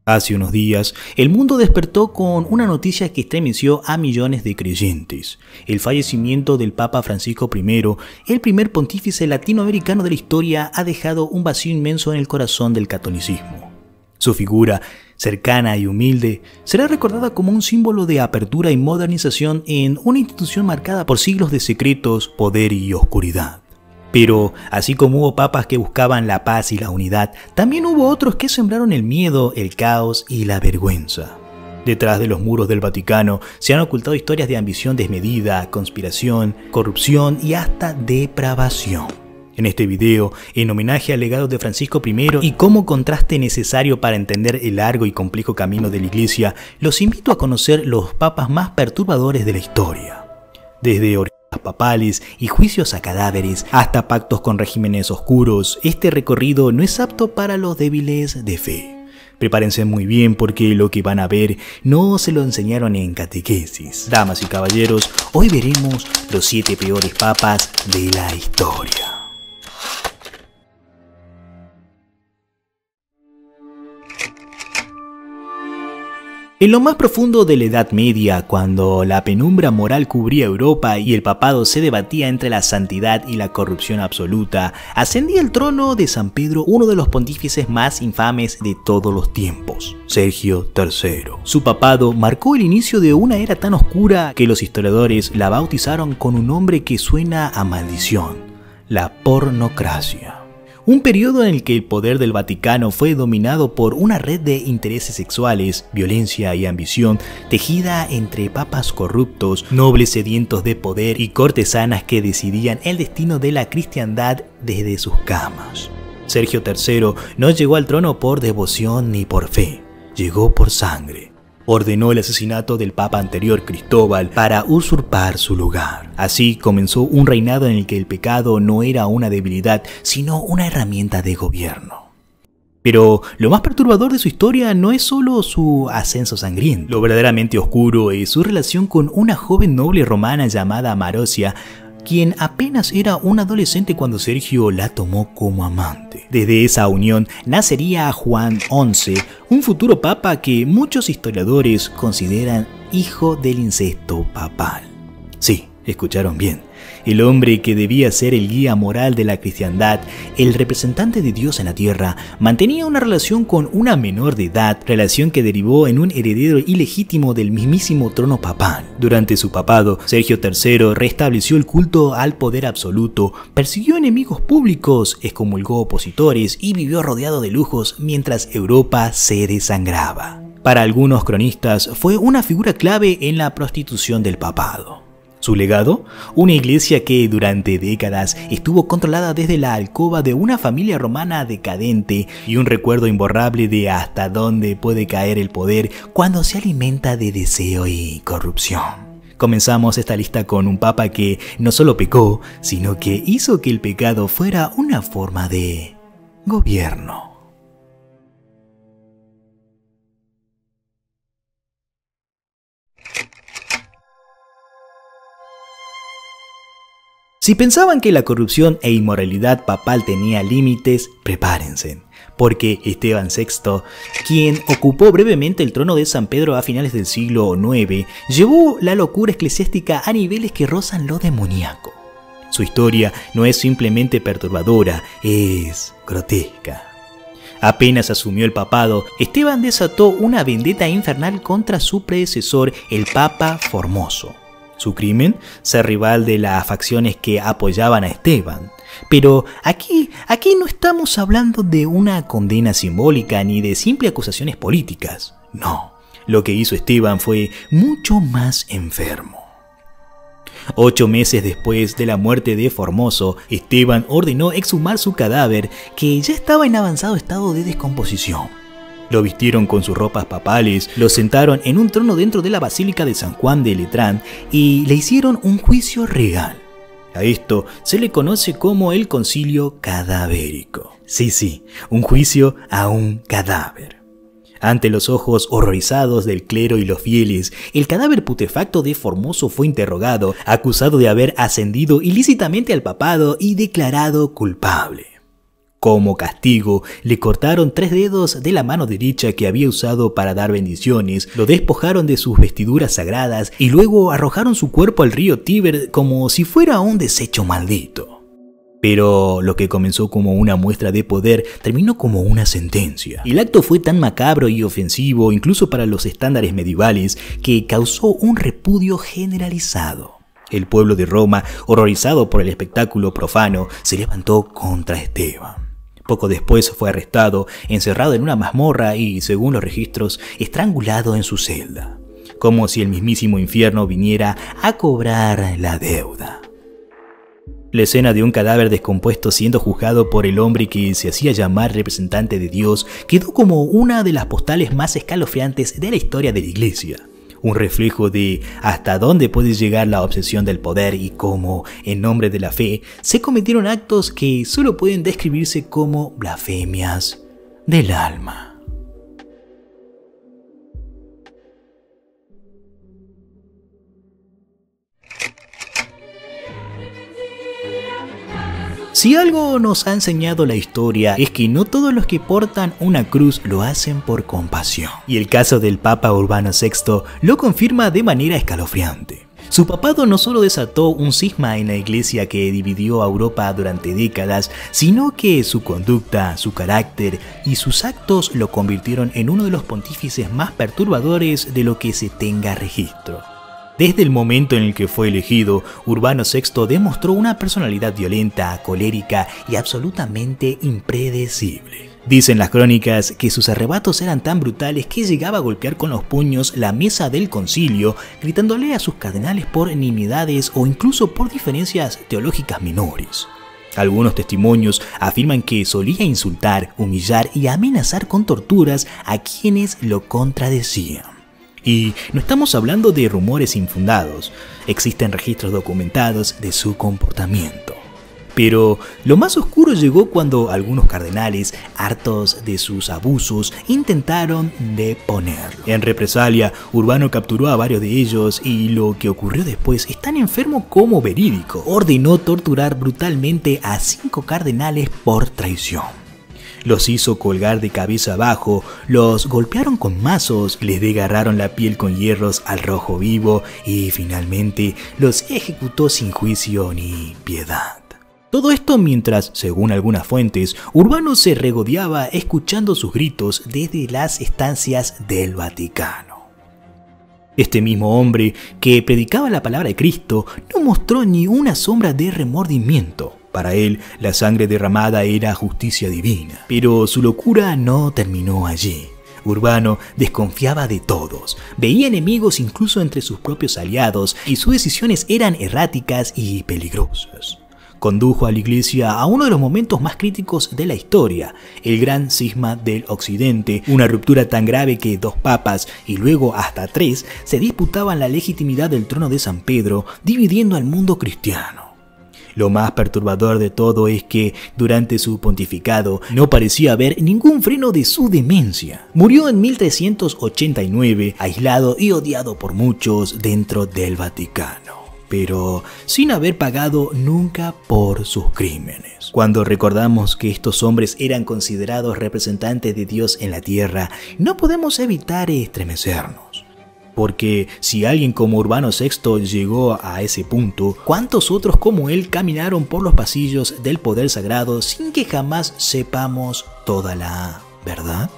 Hace unos días, el mundo despertó con una noticia que estremeció a millones de creyentes: el fallecimiento del Papa Francisco I, el primer pontífice latinoamericano de la historia, ha dejado un vacío inmenso en el corazón del catolicismo. Su figura, cercana y humilde, será recordada como un símbolo de apertura y modernización en una institución marcada por siglos de secretos, poder y oscuridad. Pero, así como hubo papas que buscaban la paz y la unidad, también hubo otros que sembraron el miedo, el caos y la vergüenza. Detrás de los muros del Vaticano se han ocultado historias de ambición desmedida, conspiración, corrupción y hasta depravación. En este video, en homenaje al legado de Francisco I y como contraste necesario para entender el largo y complejo camino de la Iglesia, los invito a conocer los papas más perturbadores de la historia. Desde papales y juicios a cadáveres hasta pactos con regímenes oscuros, este recorrido no es apto para los débiles de fe. Prepárense muy bien porque lo que van a ver no se lo enseñaron en catequesis. Damas y caballeros, hoy veremos los 7 peores papas de la historia. En lo más profundo de la Edad Media, cuando la penumbra moral cubría Europa y el papado se debatía entre la santidad y la corrupción absoluta, ascendía al trono de San Pedro uno de los pontífices más infames de todos los tiempos, Sergio III. Su papado marcó el inicio de una era tan oscura que los historiadores la bautizaron con un nombre que suena a maldición: la pornocracia. Un periodo en el que el poder del Vaticano fue dominado por una red de intereses sexuales, violencia y ambición, tejida entre papas corruptos, nobles sedientos de poder y cortesanas que decidían el destino de la cristiandad desde sus camas. Sergio III no llegó al trono por devoción ni por fe, llegó por sangre. Ordenó el asesinato del papa anterior, Cristóbal, para usurpar su lugar. Así comenzó un reinado en el que el pecado no era una debilidad, sino una herramienta de gobierno. Pero lo más perturbador de su historia no es solo su ascenso sangriento. Lo verdaderamente oscuro es su relación con una joven noble romana llamada Marozia, quien apenas era un adolescente cuando Sergio la tomó como amante. Desde esa unión nacería Juan XI, un futuro papa que muchos historiadores consideran hijo del incesto papal. Sí, escucharon bien. El hombre que debía ser el guía moral de la cristiandad, el representante de Dios en la tierra, mantenía una relación con una menor de edad, relación que derivó en un heredero ilegítimo del mismísimo trono papal. Durante su papado, Sergio III restableció el culto al poder absoluto, persiguió enemigos públicos, excomulgó opositores y vivió rodeado de lujos mientras Europa se desangraba. Para algunos cronistas, fue una figura clave en la prostitución del papado. Su legado: una iglesia que durante décadas estuvo controlada desde la alcoba de una familia romana decadente y un recuerdo imborrable de hasta dónde puede caer el poder cuando se alimenta de deseo y corrupción. Comenzamos esta lista con un papa que no solo pecó, sino que hizo que el pecado fuera una forma de gobierno. Si pensaban que la corrupción e inmoralidad papal tenía límites, prepárense, porque Esteban VI, quien ocupó brevemente el trono de San Pedro a finales del siglo IX, llevó la locura eclesiástica a niveles que rozan lo demoníaco. Su historia no es simplemente perturbadora, es grotesca. Apenas asumió el papado, Esteban desató una vendetta infernal contra su predecesor, el Papa Formoso. Su crimen: ser rival de las facciones que apoyaban a Esteban. Pero aquí no estamos hablando de una condena simbólica ni de simples acusaciones políticas. No, lo que hizo Esteban fue mucho más enfermo. 8 meses después de la muerte de Formoso, Esteban ordenó exhumar su cadáver, que ya estaba en avanzado estado de descomposición. Lo vistieron con sus ropas papales, lo sentaron en un trono dentro de la Basílica de San Juan de Letrán y le hicieron un juicio real. A esto se le conoce como el concilio cadavérico. Sí, un juicio a un cadáver. Ante los ojos horrorizados del clero y los fieles, el cadáver putefacto de Formoso fue interrogado, acusado de haber ascendido ilícitamente al papado y declarado culpable. Como castigo, le cortaron 3 dedos de la mano derecha que había usado para dar bendiciones, lo despojaron de sus vestiduras sagradas y luego arrojaron su cuerpo al río Tíber como si fuera un desecho maldito. Pero lo que comenzó como una muestra de poder terminó como una sentencia. El acto fue tan macabro y ofensivo, incluso para los estándares medievales, que causó un repudio generalizado. El pueblo de Roma, horrorizado por el espectáculo profano, se levantó contra Esteban. Poco después fue arrestado, encerrado en una mazmorra y, según los registros, estrangulado en su celda, como si el mismísimo infierno viniera a cobrar la deuda. La escena de un cadáver descompuesto siendo juzgado por el hombre que se hacía llamar representante de Dios quedó como una de las postales más escalofriantes de la historia de la Iglesia. Un reflejo de hasta dónde puede llegar la obsesión del poder y cómo, en nombre de la fe, se cometieron actos que solo pueden describirse como blasfemias del alma. Si algo nos ha enseñado la historia es que no todos los que portan una cruz lo hacen por compasión. Y el caso del Papa Urbano VI lo confirma de manera escalofriante. Su papado no solo desató un cisma en la iglesia que dividió a Europa durante décadas, sino que su conducta, su carácter y sus actos lo convirtieron en uno de los pontífices más perturbadores de lo que se tenga registro. Desde el momento en el que fue elegido, Urbano VI demostró una personalidad violenta, colérica y absolutamente impredecible. Dicen las crónicas que sus arrebatos eran tan brutales que llegaba a golpear con los puños la mesa del concilio, gritándole a sus cardenales por nimiedades o incluso por diferencias teológicas menores. Algunos testimonios afirman que solía insultar, humillar y amenazar con torturas a quienes lo contradecían. Y no estamos hablando de rumores infundados, existen registros documentados de su comportamiento. Pero lo más oscuro llegó cuando algunos cardenales, hartos de sus abusos, intentaron deponerlo. En represalia, Urbano capturó a varios de ellos y lo que ocurrió después es tan enfermo como verídico. Ordenó torturar brutalmente a 5 cardenales por traición. Los hizo colgar de cabeza abajo, los golpearon con mazos, les desgarraron la piel con hierros al rojo vivo y finalmente los ejecutó sin juicio ni piedad. Todo esto mientras, según algunas fuentes, Urbano se regodeaba escuchando sus gritos desde las estancias del Vaticano. Este mismo hombre que predicaba la palabra de Cristo no mostró ni una sombra de remordimiento. Para él, la sangre derramada era justicia divina. Pero su locura no terminó allí. Urbano desconfiaba de todos, veía enemigos incluso entre sus propios aliados y sus decisiones eran erráticas y peligrosas. Condujo a la iglesia a uno de los momentos más críticos de la historia, el gran cisma del occidente, una ruptura tan grave que 2 papas y luego hasta 3 se disputaban la legitimidad del trono de San Pedro, dividiendo al mundo cristiano. Lo más perturbador de todo es que durante su pontificado no parecía haber ningún freno de su demencia. Murió en 1389, aislado y odiado por muchos dentro del Vaticano, pero sin haber pagado nunca por sus crímenes. Cuando recordamos que estos hombres eran considerados representantes de Dios en la tierra, no podemos evitar estremecernos. Porque si alguien como Urbano VI llegó a ese punto, ¿cuántos otros como él caminaron por los pasillos del poder sagrado sin que jamás sepamos toda la verdad?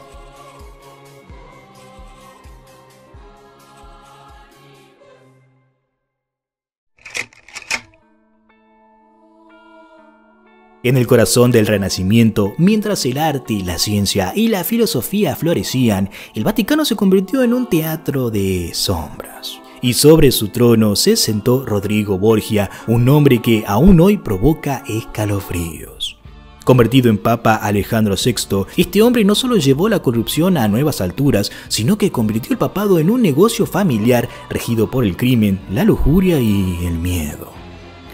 En el corazón del Renacimiento, mientras el arte, la ciencia y la filosofía florecían, el Vaticano se convirtió en un teatro de sombras. Y sobre su trono se sentó Rodrigo Borgia, un hombre que aún hoy provoca escalofríos. Convertido en Papa Alejandro VI, este hombre no solo llevó la corrupción a nuevas alturas, sino que convirtió el papado en un negocio familiar regido por el crimen, la lujuria y el miedo.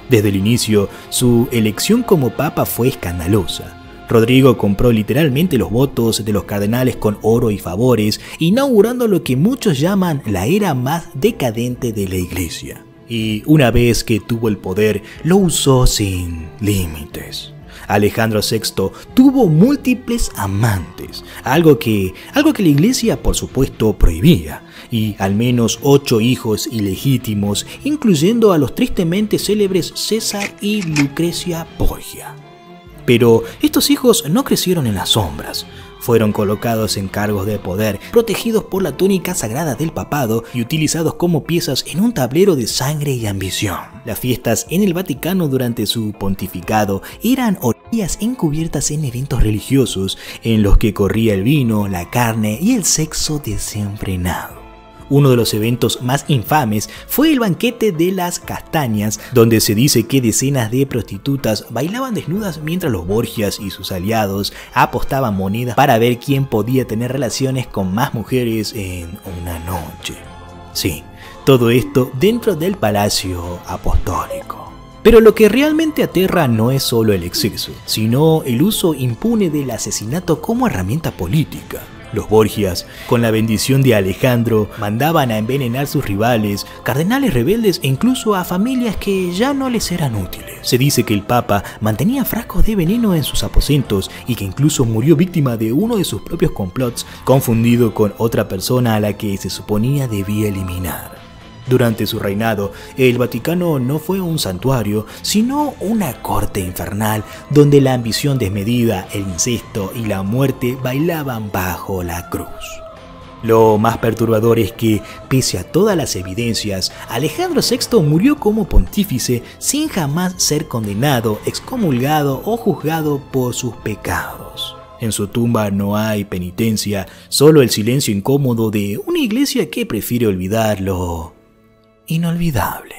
Desde el inicio, su elección como papa fue escandalosa. Rodrigo compró literalmente los votos de los cardenales con oro y favores, inaugurando lo que muchos llaman la era más decadente de la iglesia. Y una vez que tuvo el poder, lo usó sin límites. Alejandro VI tuvo múltiples amantes, algo que la iglesia por supuesto prohibía, y al menos 8 hijos ilegítimos, incluyendo a los tristemente célebres César y Lucrecia Borgia. Pero estos hijos no crecieron en las sombras. Fueron colocados en cargos de poder, protegidos por la túnica sagrada del papado y utilizados como piezas en un tablero de sangre y ambición. Las fiestas en el Vaticano durante su pontificado eran orgías encubiertas en eventos religiosos en los que corría el vino, la carne y el sexo desenfrenado. Uno de los eventos más infames fue el banquete de las castañas, donde se dice que decenas de prostitutas bailaban desnudas mientras los Borgias y sus aliados apostaban monedas para ver quién podía tener relaciones con más mujeres en una noche. Sí, todo esto dentro del Palacio Apostólico. Pero lo que realmente aterra no es solo el exceso, sino el uso impune del asesinato como herramienta política. Los Borgias, con la bendición de Alejandro, mandaban a envenenar sus rivales, cardenales rebeldes e incluso a familias que ya no les eran útiles. Se dice que el Papa mantenía frascos de veneno en sus aposentos y que incluso murió víctima de uno de sus propios complots, confundido con otra persona a la que se suponía debía eliminar. Durante su reinado, el Vaticano no fue un santuario, sino una corte infernal donde la ambición desmedida, el incesto y la muerte bailaban bajo la cruz. Lo más perturbador es que, pese a todas las evidencias, Alejandro VI murió como pontífice sin jamás ser condenado, excomulgado o juzgado por sus pecados. En su tumba no hay penitencia, solo el silencio incómodo de una iglesia que prefiere olvidar lo inolvidable.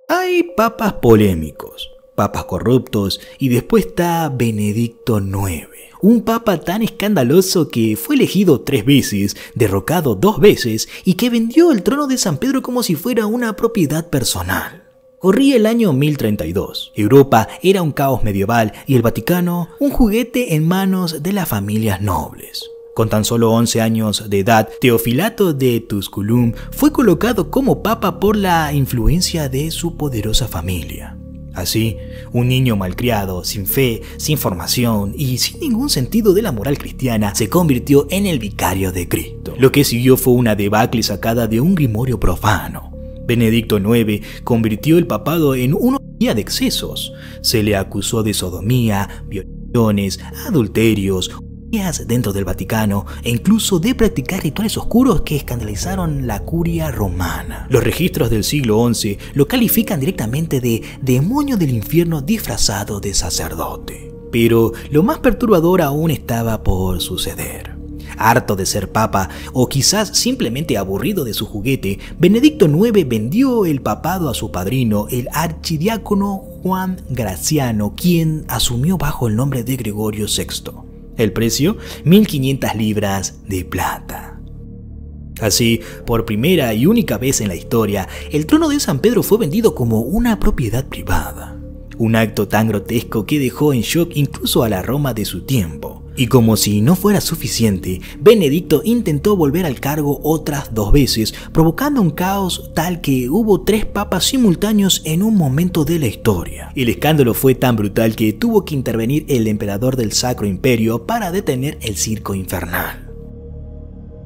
Hay papas polémicos, papas corruptos y después está Benedicto IX, un papa tan escandaloso que fue elegido 3 veces, derrocado 2 veces y que vendió el trono de San Pedro como si fuera una propiedad personal. Corría el año 1032. Europa era un caos medieval y el Vaticano un juguete en manos de las familias nobles. Con tan solo 11 años de edad, Teofilato de Tusculum fue colocado como papa por la influencia de su poderosa familia. Así, un niño malcriado, sin fe, sin formación y sin ningún sentido de la moral cristiana se convirtió en el vicario de Cristo. Lo que siguió fue una debacle sacada de un grimorio profano. Benedicto IX convirtió el papado en una orgía de excesos. Se le acusó de sodomía, violaciones, adulterios, orgías dentro del Vaticano e incluso de practicar rituales oscuros que escandalizaron la curia romana. Los registros del siglo XI lo califican directamente de demonio del infierno disfrazado de sacerdote. Pero lo más perturbador aún estaba por suceder. Harto de ser papa, o quizás simplemente aburrido de su juguete, Benedicto IX vendió el papado a su padrino, el archidiácono Juan Graciano, quien asumió bajo el nombre de Gregorio VI. El precio, 1500 libras de plata. Así, por primera y única vez en la historia, el trono de San Pedro fue vendido como una propiedad privada. Un acto tan grotesco que dejó en shock incluso a la Roma de su tiempo. Y como si no fuera suficiente, Benedicto intentó volver al cargo otras 2 veces, provocando un caos tal que hubo 3 papas simultáneos en un momento de la historia. El escándalo fue tan brutal que tuvo que intervenir el emperador del Sacro Imperio para detener el circo infernal.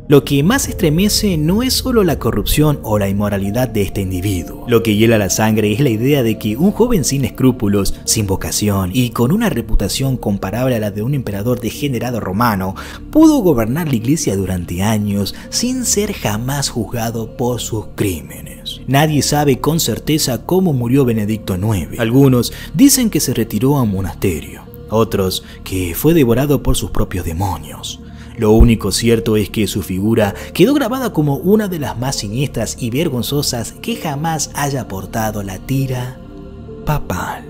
Lo que más estremece no es solo la corrupción o la inmoralidad de este individuo. Lo que hiela la sangre es la idea de que un joven sin escrúpulos, sin vocación y con una reputación comparable a la de un emperador degenerado romano, pudo gobernar la iglesia durante años sin ser jamás juzgado por sus crímenes. Nadie sabe con certeza cómo murió Benedicto IX. Algunos dicen que se retiró a un monasterio, otros que fue devorado por sus propios demonios. Lo único cierto es que su figura quedó grabada como una de las más siniestras y vergonzosas que jamás haya portado la tira papal.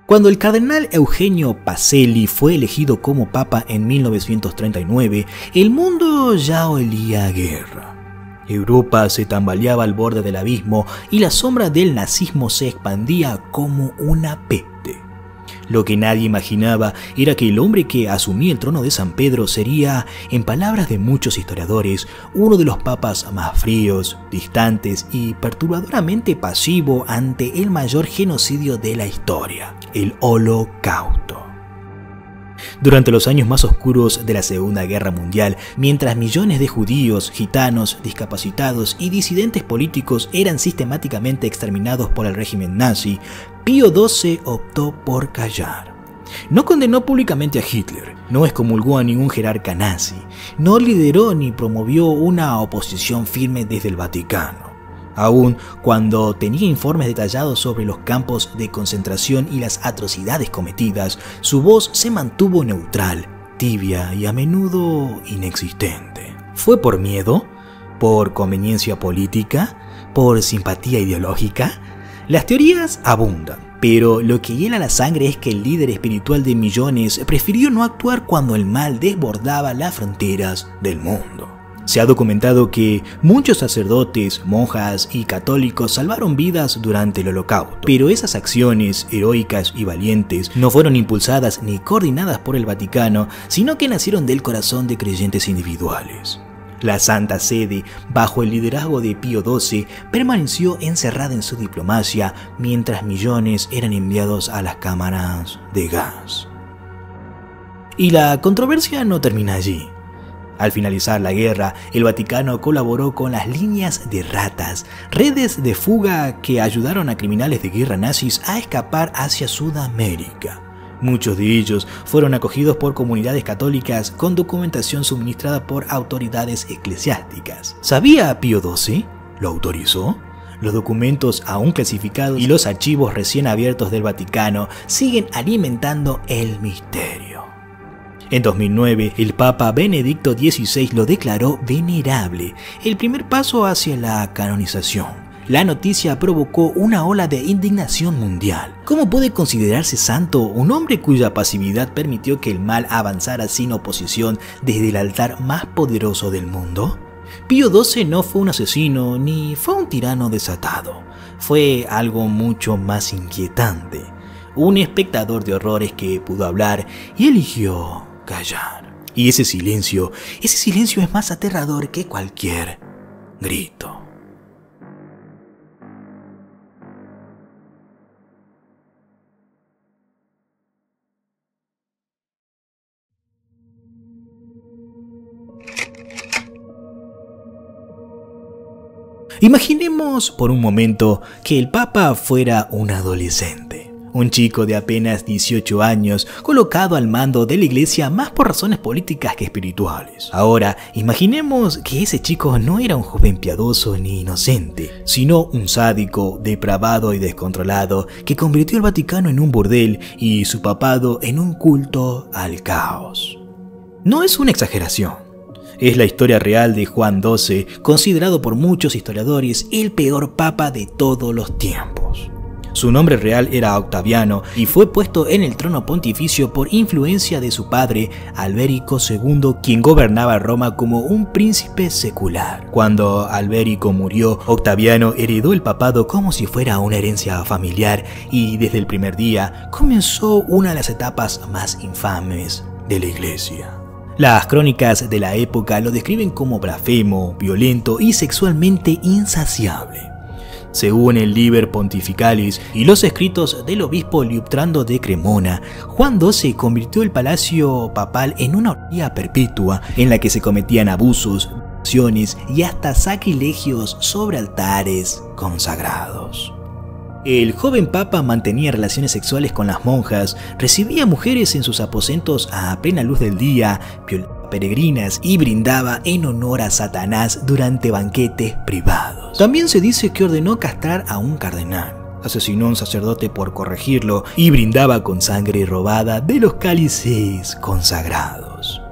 Cuando el cardenal Eugenio Pacelli fue elegido como papa en 1939, el mundo ya olía a guerra. Europa se tambaleaba al borde del abismo y la sombra del nazismo se expandía como una peste. Lo que nadie imaginaba era que el hombre que asumía el trono de San Pedro sería, en palabras de muchos historiadores, uno de los papas más fríos, distantes y perturbadoramente pasivo ante el mayor genocidio de la historia, el Holocausto. Durante los años más oscuros de la Segunda Guerra Mundial, mientras millones de judíos, gitanos, discapacitados y disidentes políticos eran sistemáticamente exterminados por el régimen nazi, Pío XII optó por callar. No condenó públicamente a Hitler, no excomulgó a ningún jerarca nazi, no lideró ni promovió una oposición firme desde el Vaticano. Aun cuando tenía informes detallados sobre los campos de concentración y las atrocidades cometidas, su voz se mantuvo neutral, tibia y a menudo inexistente. ¿Fue por miedo? ¿Por conveniencia política? ¿Por simpatía ideológica? Las teorías abundan, pero lo que hiela la sangre es que el líder espiritual de millones prefirió no actuar cuando el mal desbordaba las fronteras del mundo. Se ha documentado que muchos sacerdotes, monjas y católicos salvaron vidas durante el Holocausto, pero esas acciones heroicas y valientes no fueron impulsadas ni coordinadas por el Vaticano, sino que nacieron del corazón de creyentes individuales. La Santa Sede, bajo el liderazgo de Pío XII, permaneció encerrada en su diplomacia mientras millones eran enviados a las cámaras de gas. Y la controversia no termina allí. Al finalizar la guerra, el Vaticano colaboró con las líneas de ratas, redes de fuga que ayudaron a criminales de guerra nazis a escapar hacia Sudamérica. Muchos de ellos fueron acogidos por comunidades católicas con documentación suministrada por autoridades eclesiásticas. ¿Sabía Pío XII? ¿Lo autorizó? Los documentos aún clasificados y los archivos recién abiertos del Vaticano siguen alimentando el misterio. En 2009, el Papa Benedicto XVI lo declaró venerable, el primer paso hacia la canonización. La noticia provocó una ola de indignación mundial. ¿Cómo puede considerarse santo un hombre cuya pasividad permitió que el mal avanzara sin oposición desde el altar más poderoso del mundo? Pío XII no fue un asesino ni fue un tirano desatado. Fue algo mucho más inquietante. Un espectador de horrores que pudo hablar y eligió callar. Y ese silencio es más aterrador que cualquier grito. Imaginemos por un momento que el Papa fuera un adolescente, un chico de apenas 18 años colocado al mando de la iglesia más por razones políticas que espirituales. Ahora, imaginemos que ese chico no era un joven piadoso ni inocente, sino un sádico, depravado y descontrolado que convirtió el Vaticano en un burdel y su papado en un culto al caos. No es una exageración. Es la historia real de Juan XII, considerado por muchos historiadores el peor papa de todos los tiempos. Su nombre real era Octaviano y fue puesto en el trono pontificio por influencia de su padre, Alberico II, quien gobernaba Roma como un príncipe secular. Cuando Alberico murió, Octaviano heredó el papado como si fuera una herencia familiar y desde el primer día comenzó una de las etapas más infames de la iglesia. Las crónicas de la época lo describen como blasfemo, violento y sexualmente insaciable. Según el Liber Pontificalis y los escritos del obispo Liutprando de Cremona, Juan XII convirtió el palacio papal en una orgía perpetua en la que se cometían abusos, violaciones y hasta sacrilegios sobre altares consagrados. El joven papa mantenía relaciones sexuales con las monjas, recibía mujeres en sus aposentos a plena luz del día, violaba peregrinas y brindaba en honor a Satanás durante banquetes privados. También se dice que ordenó castrar a un cardenal, asesinó a un sacerdote por corregirlo y brindaba con sangre robada de los cálices consagrados.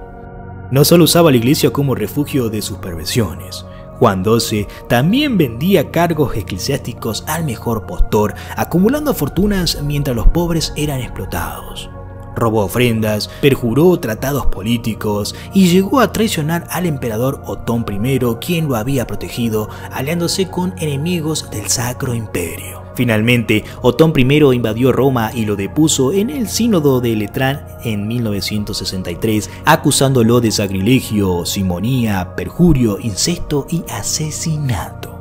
No solo usaba la iglesia como refugio de sus perversiones. Juan XII también vendía cargos eclesiásticos al mejor postor, acumulando fortunas mientras los pobres eran explotados. robó ofrendas, perjuró tratados políticos y llegó a traicionar al emperador Otón I, quien lo había protegido, aliándose con enemigos del Sacro Imperio. Finalmente, Otón I invadió Roma y lo depuso en el Sínodo de Letrán en 1963, acusándolo de sacrilegio, simonía, perjurio, incesto y asesinato.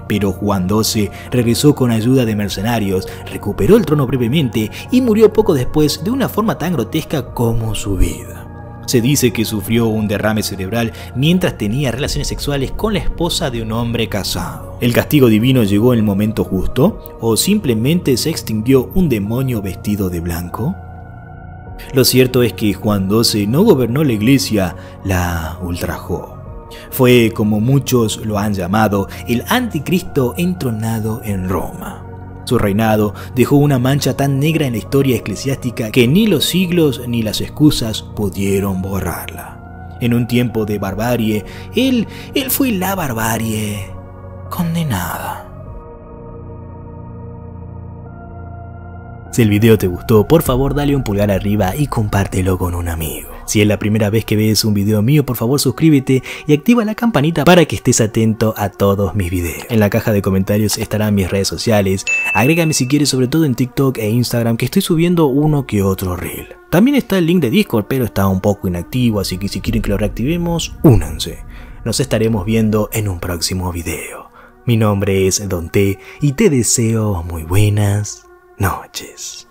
Pero Juan XII regresó con ayuda de mercenarios, recuperó el trono brevemente y murió poco después de una forma tan grotesca como su vida. Se dice que sufrió un derrame cerebral mientras tenía relaciones sexuales con la esposa de un hombre casado. ¿El castigo divino llegó en el momento justo? ¿O simplemente se extinguió un demonio vestido de blanco? Lo cierto es que Juan XII no gobernó la iglesia, la ultrajó. Fue, como muchos lo han llamado, el anticristo entronado en Roma. Su reinado dejó una mancha tan negra en la historia eclesiástica que ni los siglos ni las excusas pudieron borrarla. En un tiempo de barbarie, él fue la barbarie condenada. Si el video te gustó, por favor dale un pulgar arriba y compártelo con un amigo. Si es la primera vez que ves un video mío, por favor suscríbete y activa la campanita para que estés atento a todos mis videos. En la caja de comentarios estarán mis redes sociales, agrégame si quieres, sobre todo en TikTok e Instagram, que estoy subiendo uno que otro reel. También está el link de Discord, pero está un poco inactivo, así que si quieren que lo reactivemos, únanse. Nos estaremos viendo en un próximo video. Mi nombre es Don T y te deseo muy buenas noches.